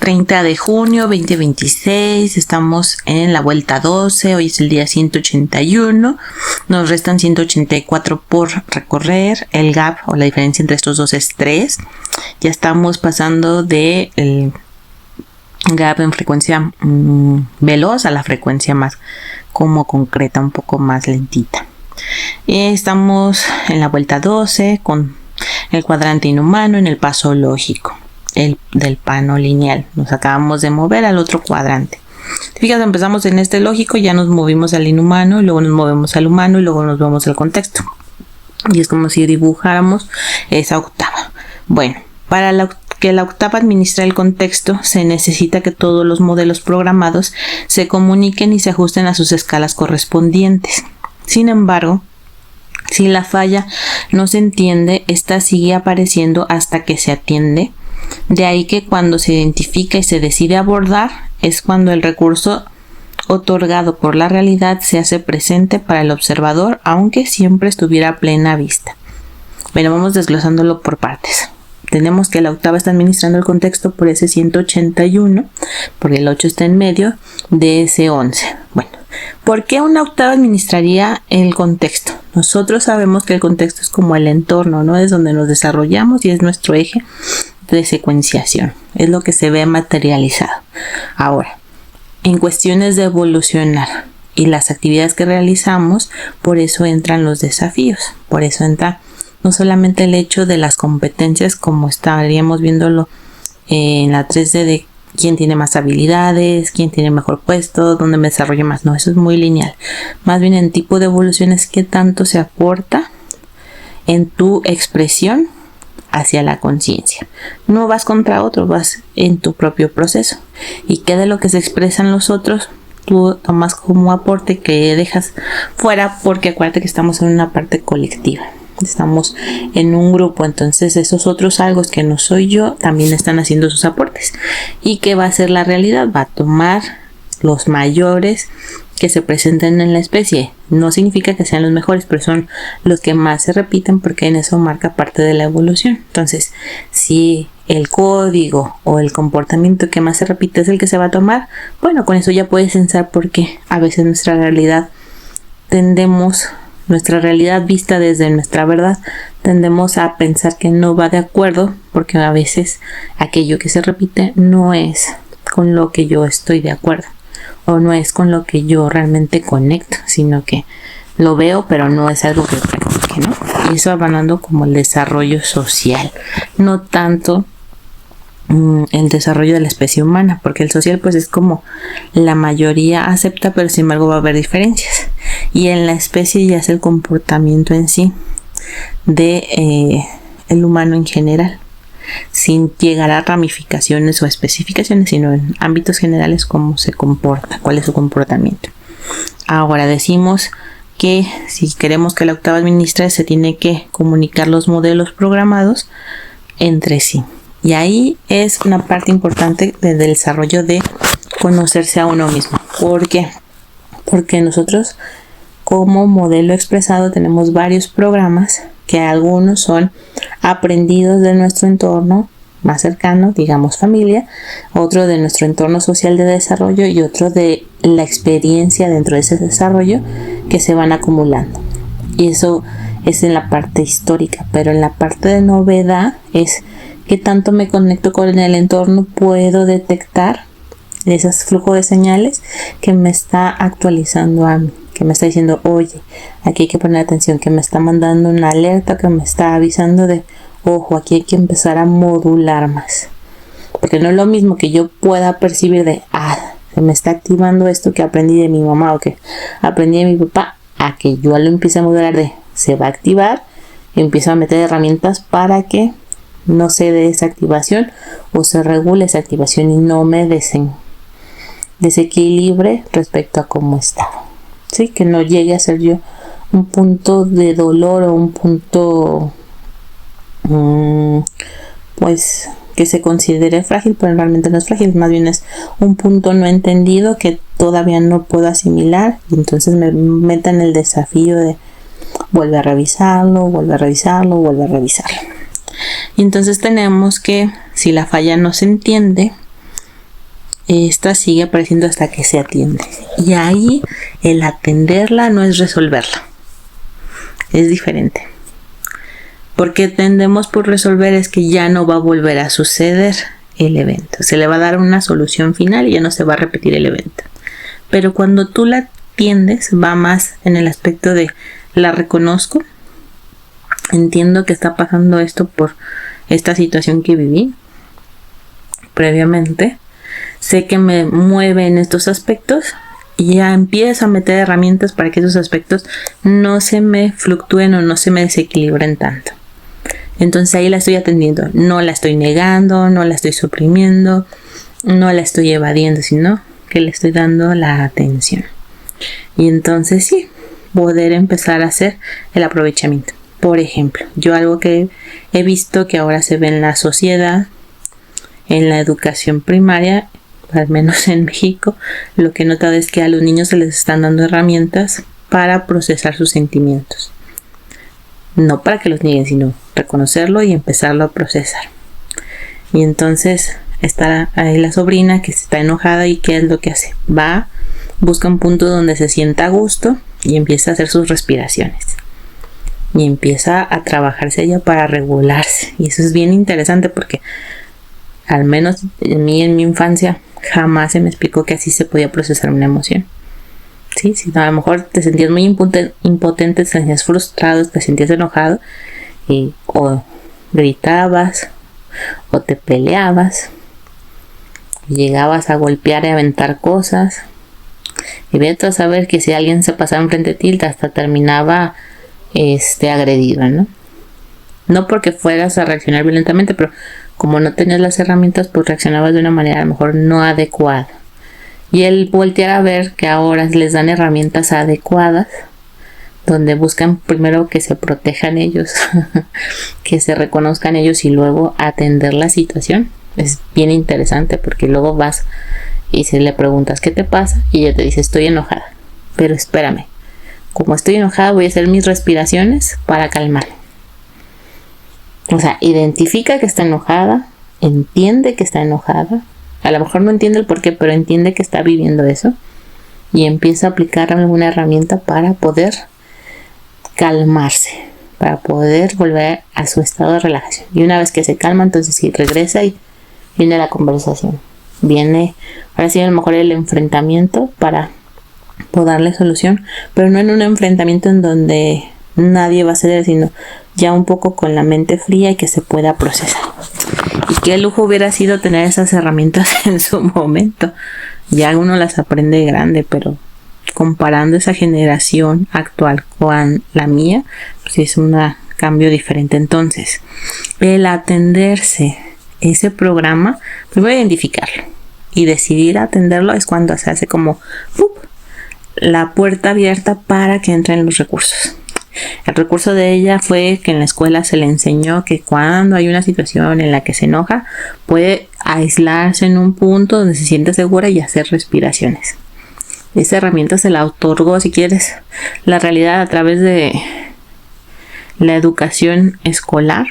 30 de junio 2026, estamos en la vuelta 12, hoy es el día 181, nos restan 184 por recorrer, el gap o la diferencia entre estos dos es 3, ya estamos pasando de el gap en frecuencia veloz a la frecuencia más como concreta, un poco más lentita. Estamos en la vuelta 12 con el cuadrante inhumano en el paso lógico. El del plano lineal, nos acabamos de mover al otro cuadrante. Fíjate, empezamos en este lógico, ya nos movimos al inhumano, y luego nos movemos al humano y luego nos vamos al contexto. Y es como si dibujáramos esa octava. Bueno, para que la octava administre el contexto, se necesita que todos los modelos programados se comuniquen y se ajusten a sus escalas correspondientes. Sin embargo, si la falla no se entiende, esta sigue apareciendo hasta que se atiende. De ahí que cuando se identifica y se decide abordar es cuando el recurso otorgado por la realidad se hace presente para el observador, aunque siempre estuviera a plena vista. Bueno, vamos desglosándolo por partes. Tenemos que la octava está administrando el contexto por ese 181, porque el 8 está en medio de ese 11. Bueno, ¿por qué una octava administraría el contexto? Nosotros sabemos que el contexto es como el entorno, ¿no? Es donde nos desarrollamos y es nuestro eje de secuenciación, es lo que se ve materializado. Ahora, en cuestiones de evolucionar y las actividades que realizamos, por eso entran los desafíos, por eso entra no solamente el hecho de las competencias, como estaríamos viéndolo en la 3D de quién tiene más habilidades, quién tiene mejor puesto, dónde me desarrollo más. No, eso es muy lineal. Más bien en tipo de evolución es qué tanto se aporta en tu expresión hacia la conciencia. No vas contra otros, vas en tu propio proceso. Y qué de lo que se expresa en los otros tú tomas como aporte que dejas fuera, porque acuérdate que estamos en una parte colectiva. Estamos en un grupo, entonces esos otros algo que no soy yo también están haciendo sus aportes. ¿Y qué va a ser la realidad? Va a tomar los mayores que se presenten en la especie. No significa que sean los mejores, pero son los que más se repiten, porque en eso marca parte de la evolución. Entonces, si el código o el comportamiento que más se repite es el que se va a tomar, bueno, con eso ya puedes pensar por qué a veces nuestra realidad vista desde nuestra verdad, tendemos a pensar que no va de acuerdo, porque a veces aquello que se repite no es con lo que yo estoy de acuerdo, o no es con lo que yo realmente conecto, sino que lo veo, pero no es algo que practique, ¿no? Y eso hablando como el desarrollo social, no tanto el desarrollo de la especie humana, porque el social pues es como la mayoría acepta, pero sin embargo va a haber diferencias, y en la especie ya es el comportamiento en sí de el humano en general, sin llegar a ramificaciones o especificaciones, sino en ámbitos generales cómo se comporta, cuál es su comportamiento. Ahora decimos que si queremos que la octava administre, se tiene que comunicar los modelos programados entre sí. Y ahí es una parte importante del desarrollo de conocerse a uno mismo. ¿Por qué? Porque nosotros como modelo expresado tenemos varios programas, que algunos son aprendidos de nuestro entorno más cercano, digamos familia, otro de nuestro entorno social de desarrollo y otro de la experiencia dentro de ese desarrollo que se van acumulando. Y eso es en la parte histórica, pero en la parte de novedad es qué tanto me conecto con el entorno, puedo detectar esos flujos de señales que me está actualizando a mí, que me está diciendo, oye, aquí hay que poner atención, que me está mandando una alerta, que me está avisando de, ojo, aquí hay que empezar a modular más. Porque no es lo mismo que yo pueda percibir de, se me está activando esto que aprendí de mi mamá o que aprendí de mi papá, a que yo lo empiece a modular de, se va a activar, y empiezo a meter herramientas para que no se dé esa activación o se regule esa activación y no me desequilibre respecto a cómo estaba. ¿Sí? Que no llegue a ser yo un punto de dolor o un punto pues que se considere frágil, pero realmente no es frágil, más bien es un punto no entendido que todavía no puedo asimilar, y entonces me meta en el desafío de vuelve a revisarlo, vuelve a revisarlo, vuelve a revisarlo. Y entonces tenemos que, si la falla no se entiende, esta sigue apareciendo hasta que se atiende. Y ahí el atenderla no es resolverla. Es diferente. Porque tendemos por resolver es que ya no va a volver a suceder el evento. Se le va a dar una solución final y ya no se va a repetir el evento. Pero cuando tú la atiendes, va más en el aspecto de la reconozco, entiendo que está pasando esto por esta situación que viví previamente, sé que me mueve en estos aspectos y ya empiezo a meter herramientas para que esos aspectos no se me fluctúen o no se me desequilibren tanto. Entonces ahí la estoy atendiendo, no la estoy negando, no la estoy suprimiendo, no la estoy evadiendo, sino que le estoy dando la atención. Y entonces sí, poder empezar a hacer el aprovechamiento. Por ejemplo, yo algo que he visto que ahora se ve en la sociedad, en la educación primaria, al menos en México, lo que he notado es que a los niños se les están dando herramientas para procesar sus sentimientos. No para que los nieguen, sino reconocerlo y empezarlo a procesar. Y entonces está ahí la sobrina que está enojada y ¿qué es lo que hace? Va, busca un punto donde se sienta a gusto y empieza a hacer sus respiraciones. Y empieza a trabajarse ella para regularse. Y eso es bien interesante porque al menos en mi infancia jamás se me explicó que así se podía procesar una emoción. Sí, si a lo mejor te sentías muy impotente, te sentías frustrado, te sentías enojado y o gritabas o te peleabas, llegabas a golpear y aventar cosas y vete a saber que si alguien se pasaba enfrente de ti hasta terminaba agredido, ¿no? No porque fueras a reaccionar violentamente, pero como no tenías las herramientas, pues reaccionabas de una manera a lo mejor no adecuada. Y el voltear a ver que ahora les dan herramientas adecuadas, donde buscan primero que se protejan ellos, que se reconozcan ellos y luego atender la situación. Es bien interesante porque luego vas y si le preguntas ¿qué te pasa? Y ella te dice estoy enojada, pero espérame, como estoy enojada voy a hacer mis respiraciones para calmarme. O sea, identifica que está enojada, entiende que está enojada, a lo mejor no entiende el porqué, pero entiende que está viviendo eso y empieza a aplicar alguna herramienta para poder calmarse, para poder volver a su estado de relajación. Y una vez que se calma, entonces sí, regresa y viene la conversación. Viene, ahora sí a lo mejor el enfrentamiento para poder darle solución, pero no en un enfrentamiento en donde nadie va a ceder, sino ya un poco con la mente fría y que se pueda procesar. Y qué lujo hubiera sido tener esas herramientas en su momento. Ya uno las aprende grande, pero comparando esa generación actual con la mía, pues es un cambio diferente. Entonces, el atenderse ese programa, primero identificarlo y decidir atenderlo es cuando se hace como la puerta abierta para que entren los recursos. El recurso de ella fue que en la escuela se le enseñó que cuando hay una situación en la que se enoja, puede aislarse en un punto donde se siente segura y hacer respiraciones. Esa herramienta se la otorgó, si quieres, la realidad a través de la educación escolar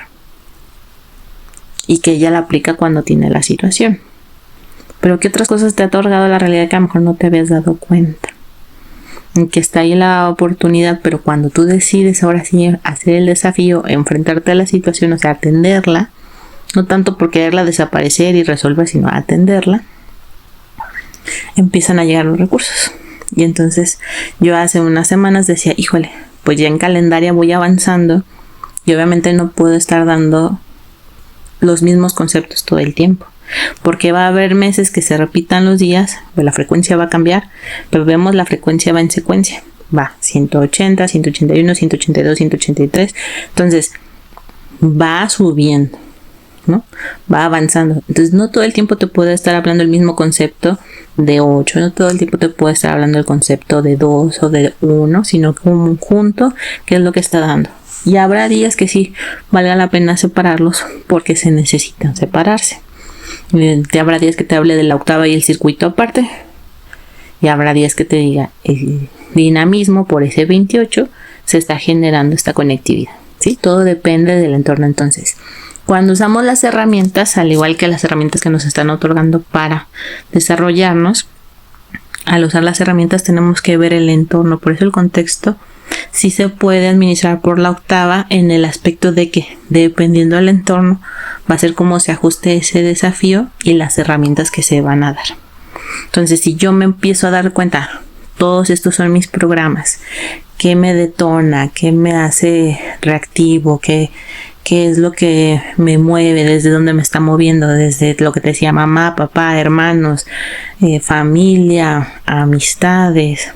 y que ella la aplica cuando tiene la situación. Pero ¿qué otras cosas te ha otorgado la realidad que a lo mejor no te habías dado cuenta? Que está ahí la oportunidad, pero cuando tú decides ahora sí hacer el desafío, enfrentarte a la situación, o sea, atenderla, no tanto por quererla desaparecer y resolver, sino atenderla, empiezan a llegar los recursos. Y entonces yo hace unas semanas decía, híjole, pues ya en calendaria voy avanzando y obviamente no puedo estar dando los mismos conceptos todo el tiempo. Porque va a haber meses que se repitan los días, pues la frecuencia va a cambiar, pero vemos la frecuencia va en secuencia, va 180, 181, 182, 183, entonces va subiendo, ¿no? Va avanzando. Entonces no todo el tiempo te puede estar hablando el mismo concepto de 8, no todo el tiempo te puede estar hablando el concepto de 2 o de 1, sino como un conjunto, que es lo que está dando. Y habrá días que sí valga la pena separarlos porque se necesitan separarse. Te habrá días que te hable de la octava y el circuito aparte, y habrá días que te diga el dinamismo por ese 28 se está generando esta conectividad, ¿sí? Todo depende del entorno. Entonces, Cuando usamos las herramientas, al igual que las herramientas que nos están otorgando para desarrollarnos, al usar las herramientas tenemos que ver el entorno. Por eso el contexto sí se puede administrar por la octava, en el aspecto de que dependiendo del entorno va a ser cómo se ajuste ese desafío y las herramientas que se van a dar. Entonces, si yo me empiezo a dar cuenta, todos estos son mis programas, qué me detona, qué me hace reactivo, qué es lo que me mueve, desde dónde me está moviendo, desde lo que te decía, mamá, papá, hermanos, familia, amistades,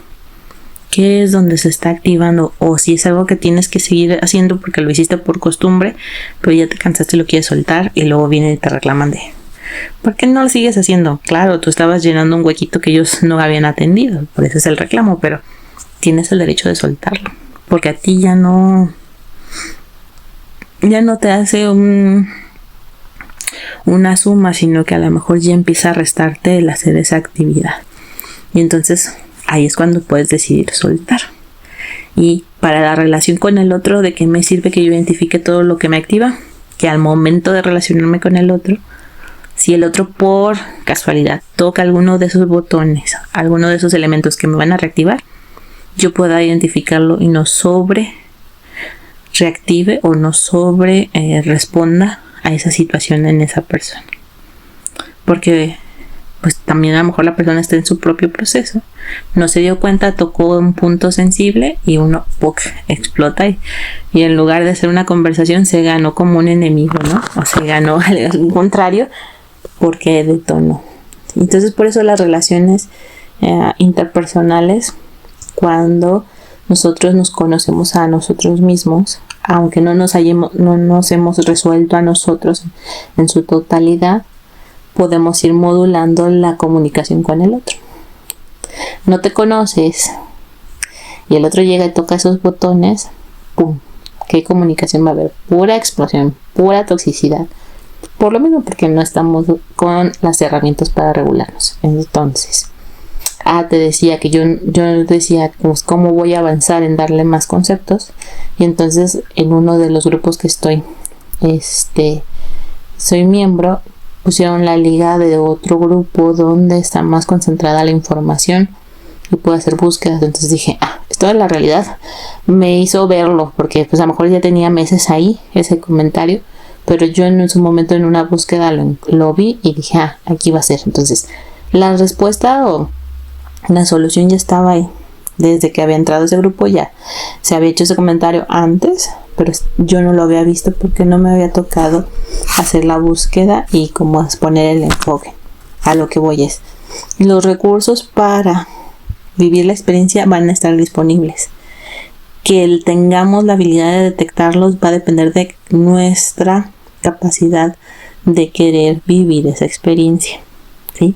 qué es donde se está activando, o si es algo que tienes que seguir haciendo porque lo hiciste por costumbre, pero ya te cansaste y lo quieres soltar, y luego vienen y te reclaman de ¿por qué no lo sigues haciendo? Claro, tú estabas llenando un huequito que ellos no habían atendido, por eso es el reclamo, pero tienes el derecho de soltarlo, porque a ti ya no te hace una suma, sino que a lo mejor ya empieza a restarte el hacer esa actividad. Y entonces ahí es cuando puedes decidir soltar. Y para la relación con el otro, ¿de qué me sirve que yo identifique todo lo que me activa? Que al momento de relacionarme con el otro, si el otro por casualidad toca alguno de esos botones, alguno de esos elementos que me van a reactivar, yo pueda identificarlo y no reactive o no responda a esa situación en esa persona, porque pues también a lo mejor la persona está en su propio proceso, no se dio cuenta, tocó un punto sensible y uno explota y en lugar de hacer una conversación se ganó como un enemigo, ¿no? O se ganó al contrario porque detonó. Entonces por eso las relaciones interpersonales, cuando nosotros nos conocemos a nosotros mismos, aunque no nos hemos resuelto a nosotros en su totalidad, podemos ir modulando la comunicación con el otro. No te conoces y el otro llega y toca esos botones, ¡pum! ¿Qué comunicación va a haber? Pura explosión, pura toxicidad. Por lo mismo, porque no estamos con las herramientas para regularnos. Entonces, te decía que yo decía, pues, ¿cómo voy a avanzar en darle más conceptos? Y entonces, en uno de los grupos que estoy, soy miembro, pusieron la liga de otro grupo donde está más concentrada la información y puedo hacer búsquedas. Entonces dije, esto de la realidad me hizo verlo, porque pues a lo mejor ya tenía meses ahí ese comentario, pero yo en su momento en una búsqueda lo vi y dije, aquí va a ser. Entonces la respuesta o la solución ya estaba ahí. Desde que había entrado ese grupo ya se había hecho ese comentario antes, pero yo no lo había visto porque no me había tocado hacer la búsqueda y como poner el enfoque. A lo que voy es, los recursos para vivir la experiencia van a estar disponibles. Que tengamos la habilidad de detectarlos va a depender de nuestra capacidad de querer vivir esa experiencia, ¿sí?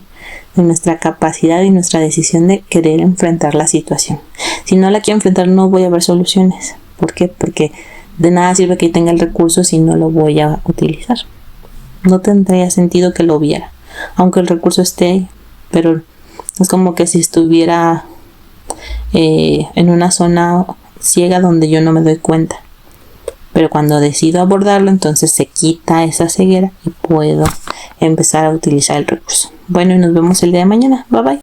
De nuestra capacidad y nuestra decisión de querer enfrentar la situación. Si no la quiero enfrentar, no voy a ver soluciones. ¿Por qué? Porque de nada sirve que tenga el recurso si no lo voy a utilizar. No tendría sentido que lo viera, aunque el recurso esté ahí, pero es como que si estuviera en una zona ciega donde yo no me doy cuenta. Pero cuando decido abordarlo, entonces se quita esa ceguera y puedo empezar a utilizar el recurso. Bueno, y nos vemos el día de mañana. Bye bye.